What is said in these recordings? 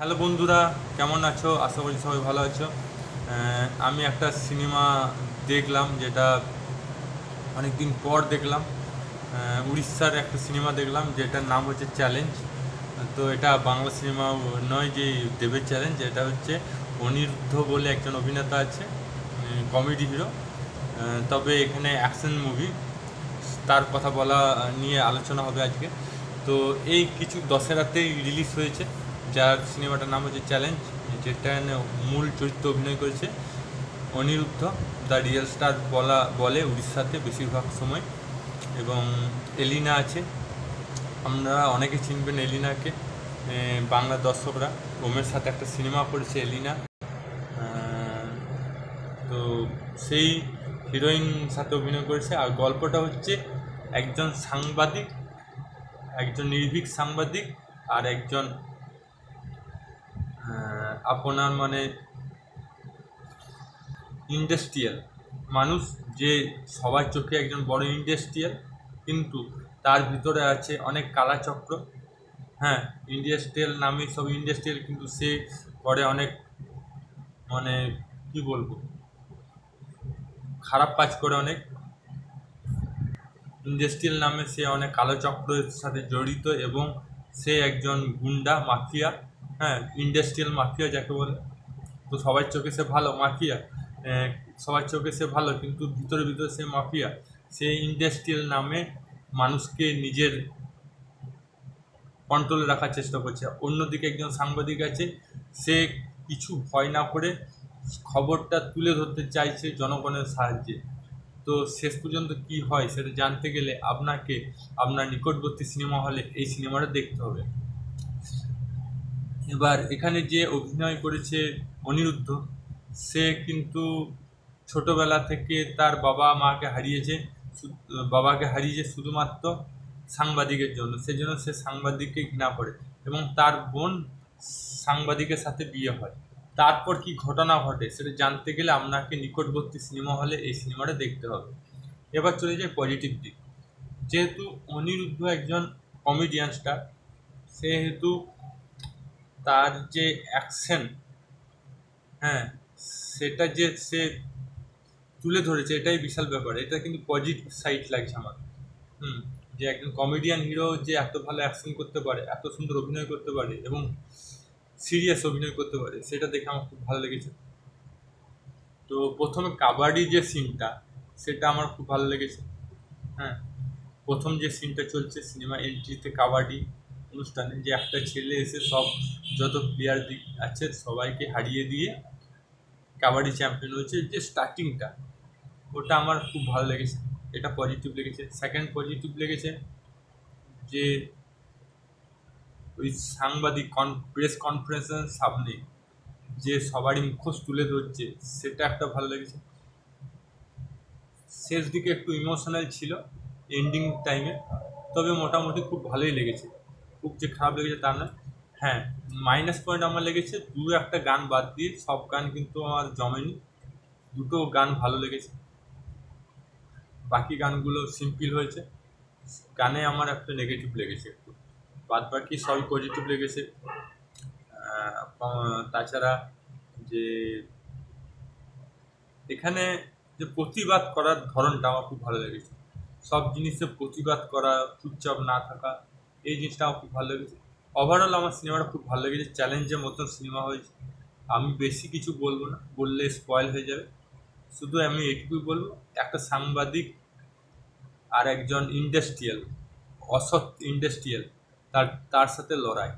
Hello বন্ধুরা, কেমন আছো? আশা করি সবাই ভালো আছো। আমি একটা সিনেমা দেখলাম, যেটা অনেক দিন পর দেখলাম। উড়িষ্যার একটা সিনেমা দেখলাম যেটার নাম হচ্ছে চ্যালেঞ্জ। তো এটা বাংলা সিনেমা নয় যে দেবের চ্যালেঞ্জ, এটা হচ্ছে অনিরুদ্ধ বলে একজন অভিনেতা আছে, কমেডি হিরো। তবে এখানে অ্যাকশন মুভি, তার কথা বলা নিয়ে আলোচনা হবে আজকে। তো এই কিছু দশেরাতেই রিলিজ হয়েছে, যার সিনেমাটার নাম হচ্ছে চ্যালেঞ্জ, যেটা মূল চরিত্রে অভিনয় করেছে অনিরুদ্ধ, দ্য রিয়েল স্টার বলে উড়িষ্যাতে বেশিরভাগ সময়। এবং এলিনা আছে, আপনারা অনেকে চিনবেন এলিনাকে, বাংলা দর্শকরা। ওমের সাথে একটা সিনেমা করেছে এলিনা। তো সেই হিরোইন সাথে অভিনয় করেছে। আর গল্পটা হচ্ছে একজন সাংবাদিক, একজন নির্ভীক সাংবাদিক, আর একজন আপনার মানে ইন্ডাস্ট্রিয়াল মানুষ, যে সবার চোখে একজন বড় ইন্ডাস্ট্রিয়াল, কিন্তু তার ভিতরে আছে অনেক কালাচক্র। হ্যাঁ, ইন্ডাস্ট্রিয়াল নামে সব ইন্ডাস্ট্রিয়াল, কিন্তু সে করে অনেক, মানে কি বলবো, খারাপ কাজ করে অনেক। ইন্ডাস্ট্রিয়াল নামে সে অনেক কালো চক্রের সাথে জড়িত, এবং সে একজন গুন্ডা মাফিয়া। হ্যাঁ, ইন্ডাস্ট্রিয়াল মাফিয়া যাকে বলে। তো সবার চোখে সে ভালো মাফিয়া, সবার চোখে সে ভালো, কিন্তু ভিতরে ভিতরে সে মাফিয়া। সে ইন্ডাস্ট্রিয়াল নামে মানুষকে নিজের কন্ট্রোলে রাখার চেষ্টা করছে। অন্যদিকে একজন সাংবাদিক আছে, সে কিছু ভয় না করে খবরটা তুলে ধরতে চাইছে জনগণের সাহায্যে। তো শেষ পর্যন্ত কি হয় সেটা জানতে গেলে আপনাকে আপনার নিকটবর্তী সিনেমা হলে এই সিনেমাটা দেখতে হবে। এবার এখানে যে অভিনয় করেছে অনিরুদ্ধ, সে কিন্তু ছোটবেলা থেকে তার বাবাকে হারিয়েছে শুধুমাত্র সাংবাদিকের জন্য। সেজন্য সে সাংবাদিককে ঘৃণা করে, এবং তার বোন সাংবাদিকের সাথে বিয়ে হয়। তারপর কি ঘটনা ঘটে সেটা জানতে গেলে আপনাকে নিকটবর্তী সিনেমা হলে এই সিনেমাটা দেখতে হবে। এবার চলে যায় পজিটিভ দিক। যেহেতু অনিরুদ্ধ একজন কমেডিয়ান স্টার, সেহেতু তার যে অ্যাকশন, হ্যাঁ, সেটা যে সে তুলে ধরেছে, এটাই বিশাল ব্যাপার। এটা কিন্তু পজিটিভ সাইড লাগছে আমার। হুম, যে একজন কমেডিয়ান হিরো যে এত ভালো অ্যাকশন করতে পারে, এত সুন্দর অভিনয় করতে পারে, এবং সিরিয়াস অভিনয় করতে পারে, সেটা দেখে আমার খুব ভালো লেগেছে। তো প্রথমে কাবাডি যে সিনটা, সেটা আমার খুব ভালো লেগেছে। হ্যাঁ, প্রথম যে সিনটা চলছে সিনেমা এন্ট্রিতে কাবাডি অনুষ্ঠানে, যে একটা ছেলে এসে সব যত প্লেয়ার আছে সবাইকে হারিয়ে দিয়ে কাবাডি চ্যাম্পিয়ন হয়েছে, যে স্টার্টিংটা, ওটা আমার খুব ভালো লেগেছে। এটা পজিটিভ লেগেছে। সেকেন্ড পজিটিভ লেগেছে যে ওই সাংবাদিক প্রেস কনফারেন্সের সামনে যে সবারই মুখোশ তুলে ধরছে, সেটা একটা ভালো লেগেছে। শেষ দিকে একটু ইমোশনাল ছিল এন্ডিং টাইমে, তবে মোটামুটি খুব ভালোই লেগেছে। খুব যে খারাপ লেগেছে তা না। হ্যাঁ, মাইনাস পয়েন্ট আমার লেগেছে একটা গান বাদ দিয়ে, সব গান কিন্তু আমার জমেনি। দুটো গান ভালো লেগেছে, বাকি গানগুলো সিম্পল হয়েছে। গানে আমার একটা নেগেটিভ লেগেছে একটু, বাদ বাকি সবই পজিটিভ লেগেছে। তাছাড়া যে এখানে যে প্রতিবাদ করার ধরনটা আমার খুব ভালো লেগেছে। সব জিনিসে প্রতিবাদ করা, চুপচাপ না থাকা, এই জিনিসটা আমার খুব ভালো লেগেছে। ওভারঅল আমার সিনেমাটা খুব ভালো লেগেছে। চ্যালেঞ্জের মতন সিনেমা হয়েছে। আমি বেশি কিছু বলবো না, বললে স্পয়েল হয়ে যাবে। শুধু আমি এটুকুই বলবো, একটা সাংবাদিক আর একজন ইন্ডাস্ট্রিয়াল, অসৎ ইন্ডাস্ট্রিয়াল, তার তার সাথে লড়াই,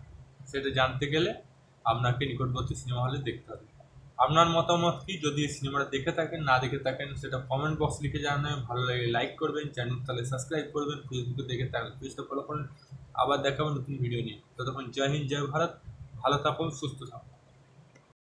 সেটা জানতে গেলে আপনাকে নিকটবর্তী সিনেমা হলে দেখতে হবে। আপনার মতামত কি? যদি এই সিনেমাটা দেখে থাকেন, না দেখে থাকেন, সেটা কমেন্ট বক্স লিখে জানাবেন। ভালো লাগে লাইক করবেন, চ্যানেল তাহলে সাবস্ক্রাইব করবেন, ফেসবুকে দেখে থাকলে পেজটা ফলো করেন। আবার দেখাবেন নতুন ভিডিও নিয়ে। ততক্ষণ জয় হিন্দ, জয় ভারত। ভালো থাকুন, সুস্থ থাকুন।